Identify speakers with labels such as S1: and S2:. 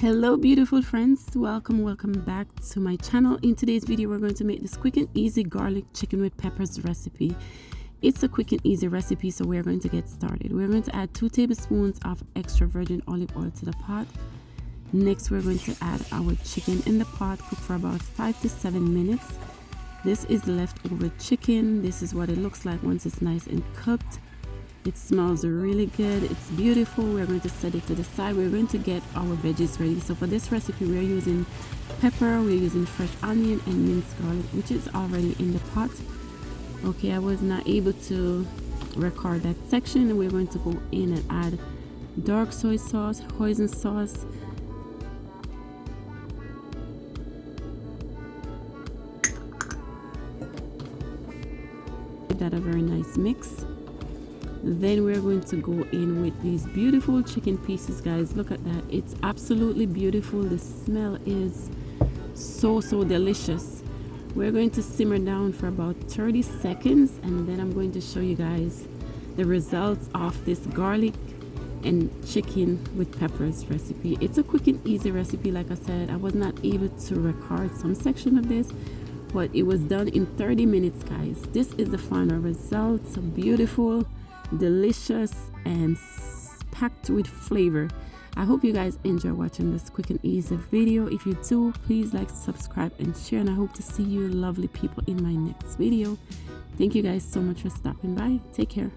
S1: Hello beautiful friends, welcome back to my channel. In today's video we're going to make this quick and easy garlic chicken with peppers recipe. It's a quick and easy recipe, so we're going to get started. We're going to add 2 tablespoons of extra virgin olive oil to the pot. Next we're going to add our chicken in the pot, cook for about 5 to 7 minutes. This is leftover chicken. This is what it looks like once it's nice and cooked. It smells really good. It's beautiful. We're going to set it to the side. We're going to get our veggies ready. So for this recipe, we're using pepper, we're using fresh onion and minced garlic, which is already in the pot. Okay, I was not able to record that section. We're going to go in and add dark soy sauce, Housin sauce, give that a very nice mix. Then we're going to go in with these beautiful chicken pieces, guys. Look at that. It's absolutely beautiful. The smell is so delicious. We're going to simmer down for about 30 seconds and then I'm going to show you guys the results of this garlic and chicken with peppers recipe. It's a quick and easy recipe. Like I said, I was not able to record some section of this, but it was done in 30 minutes, guys. This is the final result. So beautiful, delicious, and packed with flavor. I hope you guys enjoy watching this quick and easy video. If you do, please like, subscribe and share, and I hope to see you lovely people in my next video. Thank you guys so much for stopping by. Take care.